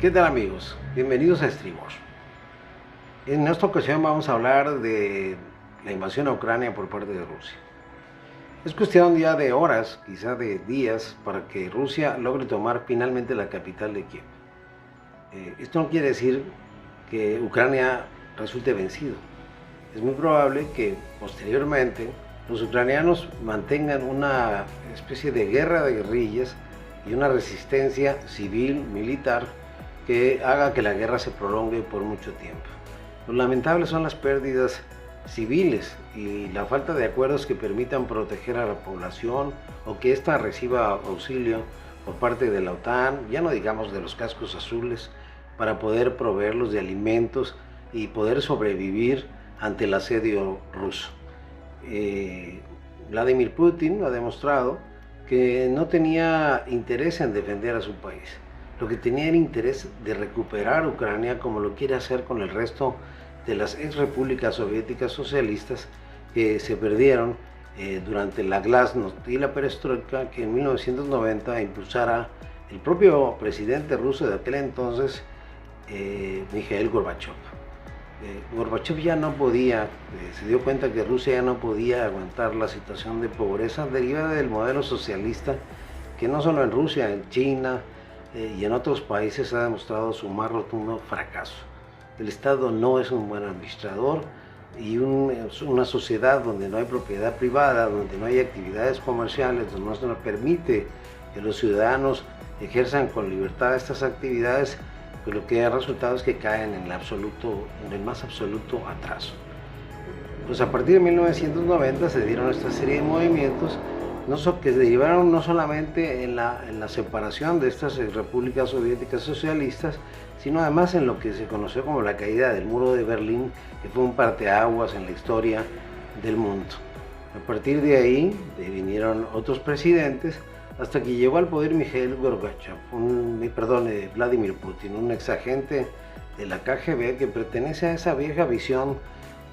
¿Qué tal amigos? Bienvenidos a Streamor. En esta ocasión vamos a hablar de la invasión a Ucrania por parte de Rusia. Es cuestión ya de horas, quizá de días, para que Rusia logre tomar finalmente la capital de Kiev. Esto no quiere decir que Ucrania resulte vencido. Es muy probable que posteriormente los ucranianos mantengan una especie de guerra de guerrillas y una resistencia civil, militar, que haga que la guerra se prolongue por mucho tiempo. Lo lamentable son las pérdidas civiles y la falta de acuerdos que permitan proteger a la población o que ésta reciba auxilio por parte de la OTAN, ya no digamos de los cascos azules, para poder proveerlos de alimentos y poder sobrevivir ante el asedio ruso. Vladimir Putin ha demostrado que no tenía interés en defender a su país. Lo que tenía era interés de recuperar Ucrania, como lo quiere hacer con el resto de las ex repúblicas soviéticas socialistas que se perdieron durante la glasnost y la perestroika, que en 1990 impulsara el propio presidente ruso de aquel entonces, Mikhail Gorbachev. Gorbachev ya no podía, se dio cuenta que Rusia ya no podía aguantar la situación de pobreza derivada del modelo socialista, que no solo en Rusia, en China y en otros países ha demostrado su más rotundo fracaso. El Estado no es un buen administrador y una sociedad donde no hay propiedad privada, donde no hay actividades comerciales, donde no se nos permite que los ciudadanos ejerzan con libertad estas actividades, pues lo que ha resultado es que caen en el más absoluto atraso. Pues a partir de 1990 se dieron esta serie de movimientos que derivaron no solamente en la separación de estas repúblicas soviéticas socialistas, sino además en lo que se conoció como la caída del muro de Berlín, que fue un parteaguas en la historia del mundo. A partir de ahí vinieron otros presidentes, hasta que llegó al poder Vladimir Putin, un exagente de la KGB que pertenece a esa vieja visión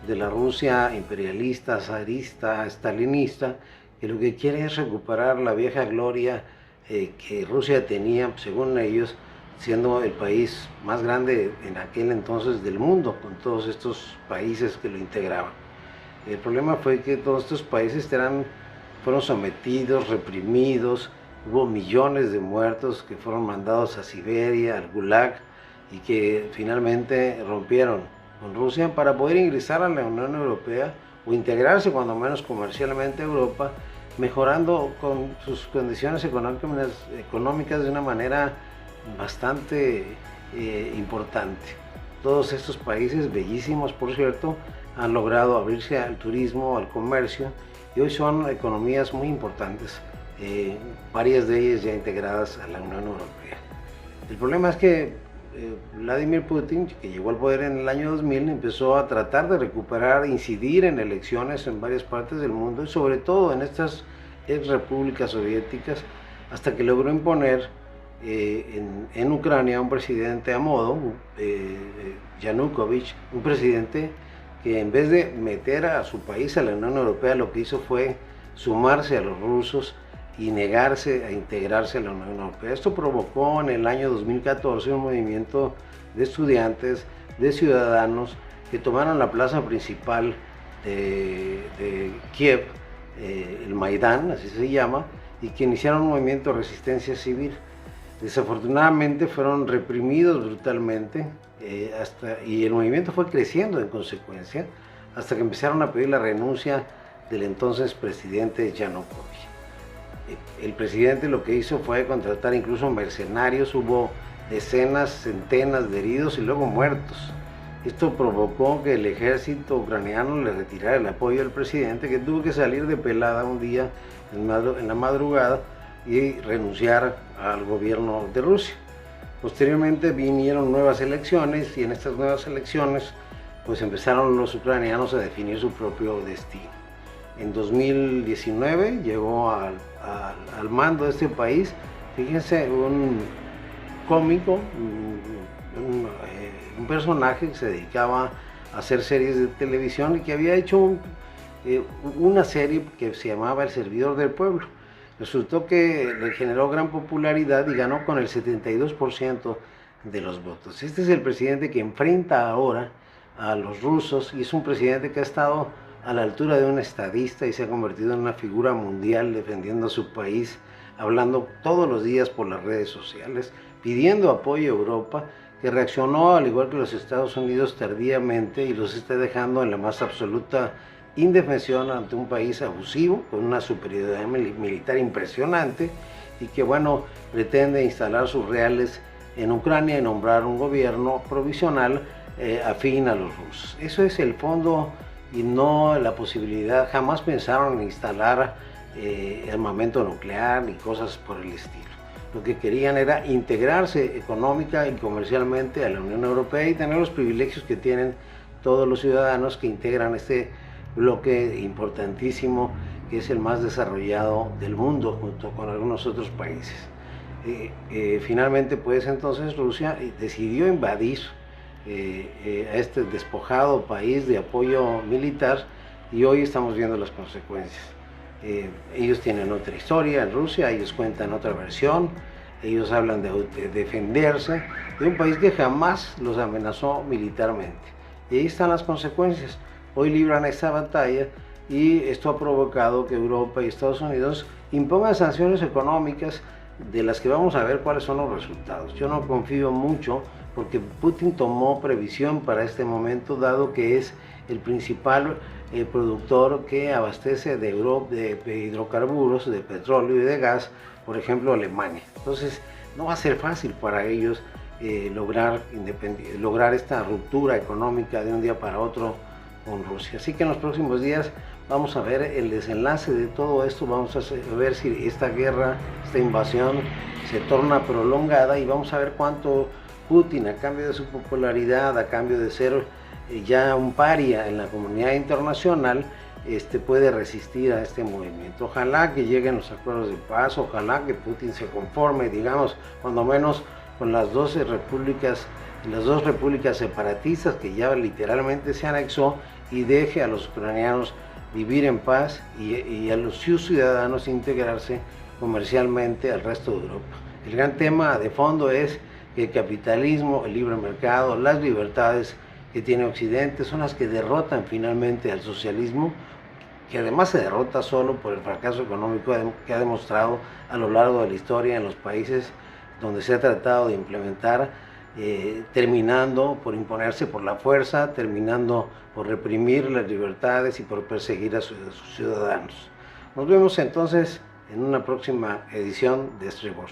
de la Rusia imperialista, zarista, stalinista, que lo que quiere es recuperar la vieja gloria que Rusia tenía, según ellos, siendo el país más grande en aquel entonces del mundo, con todos estos países que lo integraban. El problema fue que todos estos países fueron sometidos, reprimidos, hubo millones de muertos que fueron mandados a Siberia, al Gulag, y que finalmente rompieron con Rusia para poder ingresar a la Unión Europea o integrarse cuando menos comercialmente a Europa, mejorando con sus condiciones económicas de una manera bastante importante. Todos estos países, bellísimos por cierto, han logrado abrirse al turismo, al comercio, y hoy son economías muy importantes, varias de ellas ya integradas a la Unión Europea. El problema es que Vladimir Putin, que llegó al poder en el año 2000, empezó a tratar de recuperar, incidir en elecciones en varias partes del mundo y sobre todo en estas ex repúblicas soviéticas, hasta que logró imponer en Ucrania un presidente a modo, Yanukovych, un presidente que en vez de meter a su país a la Unión Europea, lo que hizo fue sumarse a los rusos y negarse a integrarse a la Unión Europea. Esto provocó en el año 2014 un movimiento de estudiantes, de ciudadanos, que tomaron la plaza principal de Kiev, el Maidán, así se llama, y que iniciaron un movimiento de resistencia civil. Desafortunadamente fueron reprimidos brutalmente y el movimiento fue creciendo en consecuencia, hasta que empezaron a pedir la renuncia del entonces presidente Yanukovych. El presidente lo que hizo fue contratar incluso mercenarios, hubo decenas, centenas de heridos y luego muertos. Esto provocó que el ejército ucraniano le retirara el apoyo al presidente, que tuvo que salir de pelada un día en la madrugada y renunciar al gobierno de Rusia. Posteriormente vinieron nuevas elecciones y en estas nuevas elecciones pues empezaron los ucranianos a definir su propio destino. En 2019 llegó al mando de este país, fíjense, un cómico, un personaje que se dedicaba a hacer series de televisión y que había hecho una serie que se llamaba El Servidor del Pueblo. Resultó que le generó gran popularidad y ganó con el 72% de los votos. Este es el presidente que enfrenta ahora a los rusos y es un presidente que ha estado a la altura de un estadista y se ha convertido en una figura mundial defendiendo a su país, hablando todos los días por las redes sociales, pidiendo apoyo a Europa, que reaccionó al igual que los Estados Unidos tardíamente y los está dejando en la más absoluta indefensión ante un país abusivo, con una superioridad militar impresionante y que, bueno, pretende instalar sus reales en Ucrania y nombrar un gobierno provisional afín a los rusos. Eso es el fondo y no la posibilidad. Jamás pensaron en instalar armamento nuclear ni cosas por el estilo. Lo que querían era integrarse económica y comercialmente a la Unión Europea y tener los privilegios que tienen todos los ciudadanos que integran este bloque importantísimo que es el más desarrollado del mundo junto con algunos otros países. Finalmente pues entonces Rusia decidió invadir a este despojado país de apoyo militar y hoy estamos viendo las consecuencias. Ellos tienen otra historia en Rusia, ellos cuentan otra versión, ellos hablan de defenderse de un país que jamás los amenazó militarmente. Y ahí están las consecuencias. Hoy libran esta batalla y esto ha provocado que Europa y Estados Unidos impongan sanciones económicas de las que vamos a ver cuáles son los resultados. Yo no confío mucho porque Putin tomó previsión para este momento, dado que es el principal productor que abastece de hidrocarburos, de petróleo y de gas, por ejemplo Alemania. Entonces no va a ser fácil para ellos lograr esta ruptura económica de un día para otro con Rusia. Así que en los próximos días vamos a ver el desenlace de todo esto, vamos a ver si esta guerra, esta invasión se torna prolongada y vamos a ver cuánto Putin, a cambio de su popularidad, a cambio de ser ya un paria en la comunidad internacional, puede resistir a este movimiento. Ojalá que lleguen los acuerdos de paz, ojalá que Putin se conforme, digamos, cuando menos con las 12 repúblicas, las dos repúblicas separatistas que ya literalmente se anexó y deje a los ucranianos vivir en paz y a los ciudadanos integrarse comercialmente al resto de Europa. El gran tema de fondo es que el capitalismo, el libre mercado, las libertades que tiene Occidente son las que derrotan finalmente al socialismo, que además se derrota solo por el fracaso económico que ha demostrado a lo largo de la historia en los países donde se ha tratado de implementar, terminando por imponerse por la fuerza, terminando por reprimir las libertades y por perseguir a sus ciudadanos. Nos vemos entonces en una próxima edición de Estribor.